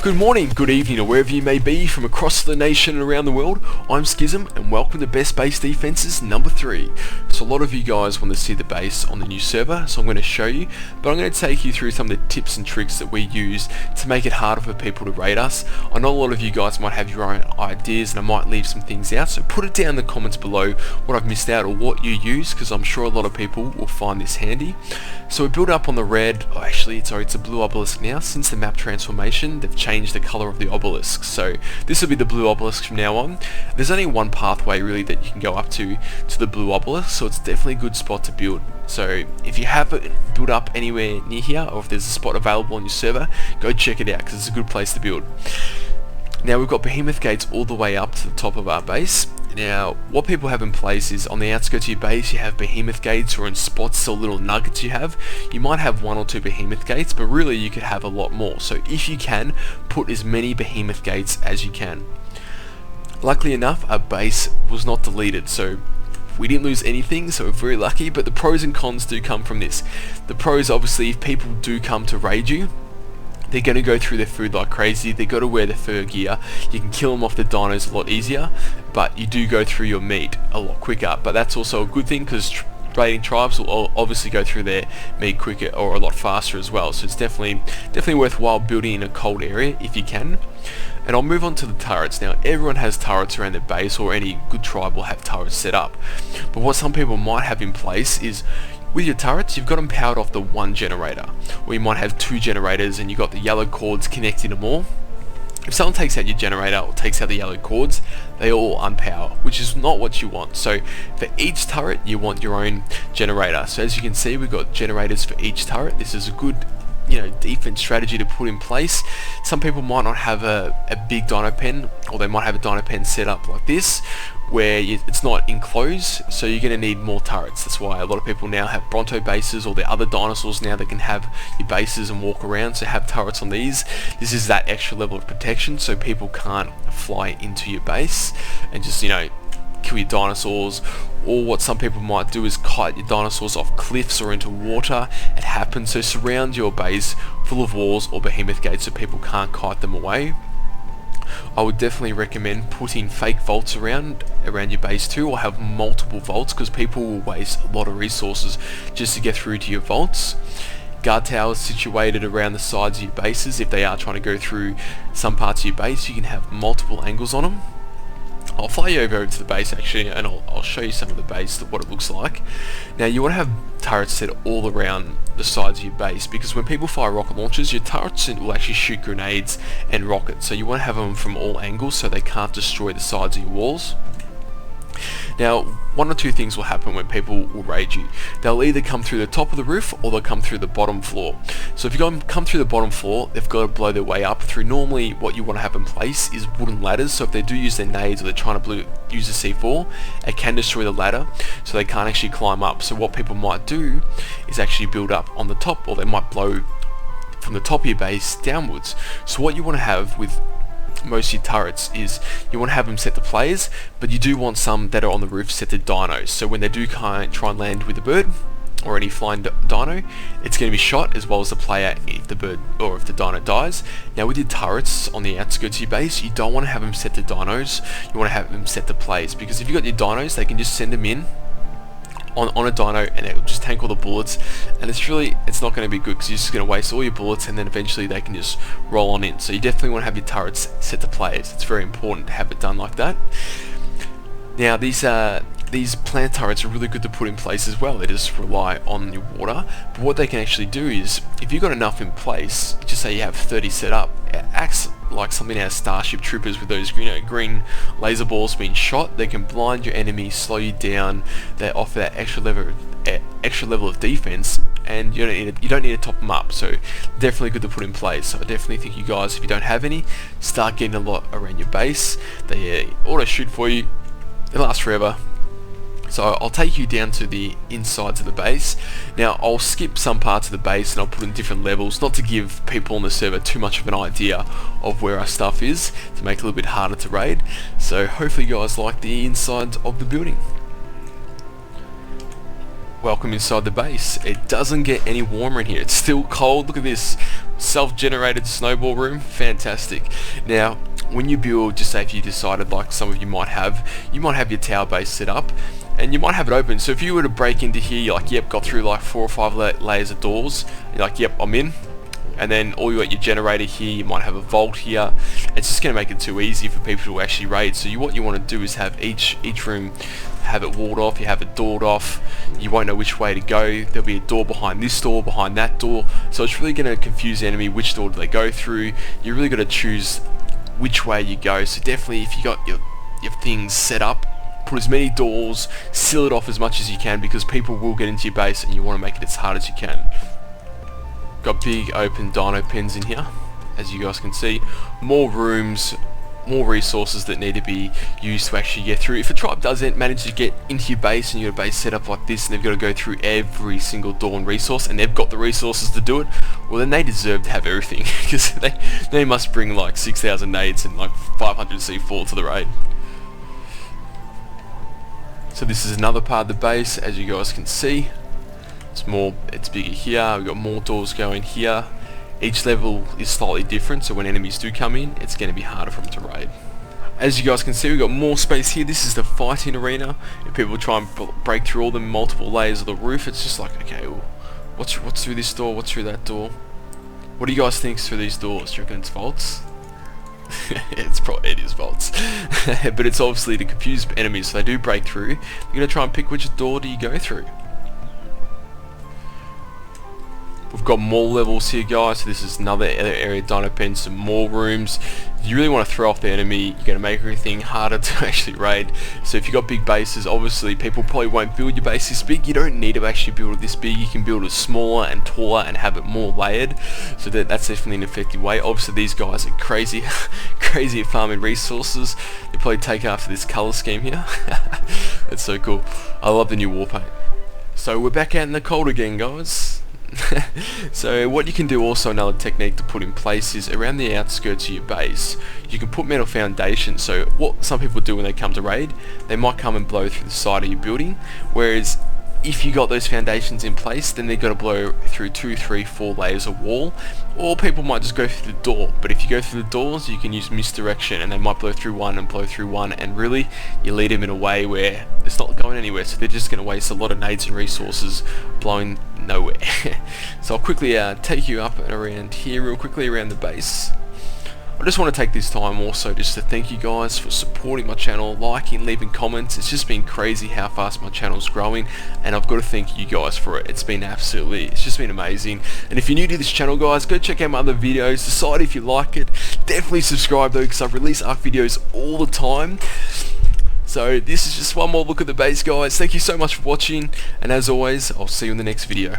Good morning, good evening, or wherever you may be from across the nation and around the world. I'm Skism, and welcome to Best Base Defenses number 3. So a lot of you guys want to see the base on the new server, so I'm going to show you, but I'm going to take you through some of the tips and tricks that we use to make it harder for people to raid us. I know a lot of you guys might have your own ideas, and I might leave some things out, so put it down in the comments below what I've missed out or what you use, because I'm sure a lot of people will find this handy. So we build up on the red, it's a blue obelisk now. Since the map transformation, they've changed the color of the obelisk, so this will be the blue obelisk from now on. There's only one pathway really that you can go up to the blue obelisk, so it's definitely a good spot to build. So if you haven't built up anywhere near here, or if there's a spot available on your server, go check it out because it's a good place to build. Now we've got behemoth gates all the way up to the top of our base. Now what people have in place is on the outskirts of your base you have behemoth gates, or in spots or little nuggets you might have 1 or 2 behemoth gates, but really you could have a lot more. So if you can, put as many behemoth gates as you can. Luckily enough, our base was not deleted, so we didn't lose anything, so we're very lucky, but the pros and cons do come from this. The pros, obviously, if people do come to raid you, they're going to go through their food like crazy. They've got to wear the fur gear. You can kill them off the dinos a lot easier, but you do go through your meat a lot quicker. But that's also a good thing, because raiding tribes will obviously go through their meat quicker or a lot faster as well. So it's definitely worthwhile building in a cold area if you can. And I'll move on to the turrets. Now everyone has turrets around their base, or any good tribe will have turrets set up. But what some people might have in place is, with your turrets, you've got them powered off the one generator, or you might have 2 generators and you've got the yellow cords connecting them all. If someone takes out your generator or takes out the yellow cords, they all unpower, which is not what you want. So for each turret you want your own generator. So as you can see, we've got generators for each turret. This is a good defense strategy to put in place. Some people might not have a big dino pen, or they might have a dino pen set up like this where it's not enclosed, so you're going to need more turrets. That's why a lot of people now have Bronto bases, or the other dinosaurs now that can have your bases and walk around, so have turrets on these. This is that extra level of protection, so people can't fly into your base and just kill your dinosaurs. Or what some people might do is kite your dinosaurs off cliffs or into water. It happens, so surround your base full of walls or behemoth gates so people can't kite them away. I would definitely recommend putting fake vaults around your base too, or have multiple vaults, because people will waste a lot of resources just to get through to your vaults. Guard towers situated around the sides of your bases. If they are trying to go through some parts of your base, you can have multiple angles on them. I'll fly you over to the base actually, and I'll show you some of the base, what it looks like. Now you want to have turrets set all around the sides of your base, because when people fire rocket launchers, your turrets will actually shoot grenades and rockets, so you want to have them from all angles so they can't destroy the sides of your walls. Now, 1 or 2 things will happen when people will raid you. They'll either come through the top of the roof, or they'll come through the bottom floor. So if you come through the bottom floor, they've got to blow their way up through. Normally what you want to have in place is wooden ladders, so if they do use their nades, or they're trying to use a C4, it can destroy the ladder, so they can't actually climb up. So what people might do is actually build up on the top, or they might blow from the top of your base downwards. So what you want to have with most of your turrets is, you want to have them set to players, but you do want some that are on the roof set to dinos, so when they do try and land with a bird or any flying dino, it's going to be shot as well as the player if the bird or if the dino dies. Now with your turrets on the outskirts of your base, you don't want to have them set to dinos, you want to have them set to players, because if you've got your dinos, they can just send them in on a dino and it will just tank all the bullets, and it's not going to be good, because you're just going to waste all your bullets, and then eventually they can just roll on in. So you definitely want to have your turrets set to players. It's very important to have it done like that. Now these plant turrets are really good to put in place as well. They just rely on your water, but what they can actually do is, if you've got enough in place, just say you have 30 set up, it acts like something out of Starship Troopers with those green laser balls being shot. They can blind your enemy, slow you down, they offer that extra level of defense, and you don't need to top them up, so definitely good to put in place. So I definitely think you guys, if you don't have any, start getting a lot around your base. They auto shoot for you, they last forever. So I'll take you down to the insides of the base. Now I'll skip some parts of the base and I'll put in different levels, not to give people on the server too much of an idea of where our stuff is, to make it a little bit harder to raid. So hopefully you guys like the insides of the building. Welcome inside the base. It doesn't get any warmer in here. It's still cold. Look at this self-generated snowball room. Fantastic. Now, when you build, just say if you decided, like some of you might have your tower base set up, and you might have it open. So if you were to break into here, you're like, yep, got through like 4 or 5 layers of doors. You're like, yep, I'm in. And then all you got your generator here, you might have a vault here. It's just going to make it too easy for people to actually raid. So what you want to do is have each room have it walled off, you have it doored off, you won't know which way to go. There'll be a door behind this door, behind that door, so it's really going to confuse the enemy which door do they go through. You really got to choose which way you go. So definitely if you got your things set up, put as many doors, seal it off as much as you can, because people will get into your base and you want to make it as hard as you can. Got big open dino pens in here, as you guys can see. More rooms, more resources that need to be used to actually get through. If a tribe doesn't manage to get into your base and you got a base set up like this and they've got to go through every single door and resource, and they've got the resources to do it, well then they deserve to have everything, because they must bring like 6,000 nades and like 500 C4 to the raid. So this is another part of the base, as you guys can see. It's bigger here, we've got more doors going here. Each level is slightly different, so when enemies do come in, it's going to be harder for them to raid. As you guys can see, we've got more space here. This is the fighting arena. If people try and break through all the multiple layers of the roof, it's just like, okay, well, what's through this door? What's through that door? What do you guys think's through these doors? Do you reckon it's vaults? It is vaults. But it's obviously to confuse enemies, so they do break through. You're going to try and pick which door do you go through. We've got more levels here, guys, so this is another area, dino pen, some more rooms. You really want to throw off the enemy. You're going to make everything harder to actually raid. So if you've got big bases, obviously people probably won't build your base this big. You don't need to actually build it this big. You can build it smaller and taller and have it more layered. So that's definitely an effective way. Obviously these guys are crazy, crazy at farming resources. They probably take after this color scheme here. That's so cool. I love the new war paint. So we're back out in the cold again, guys. So what you can do also, another technique to put in place, is around the outskirts of your base you can put metal foundations. So what some people do when they come to raid, they might come and blow through the side of your building, whereas if you got those foundations in place, then they've got to blow through 2, 3, 4 layers of wall, or people might just go through the door. But if you go through the doors, you can use misdirection, and they might blow through one and blow through one, and really you lead them in a way where it's not going anywhere, so they're just going to waste a lot of nades and resources blowing nowhere. So I'll quickly take you up and around here real quickly around the base. I just want to take this time also just to thank you guys for supporting my channel, liking, leaving comments. It's just been crazy how fast my channel's growing, and I've got to thank you guys for it. It's just been amazing. And if you're new to this channel, guys, go check out my other videos, decide if you like it. Definitely subscribe though, because I release ARC videos all the time. So this is just one more look at the base, guys. Thank you so much for watching, and as always, I'll see you in the next video.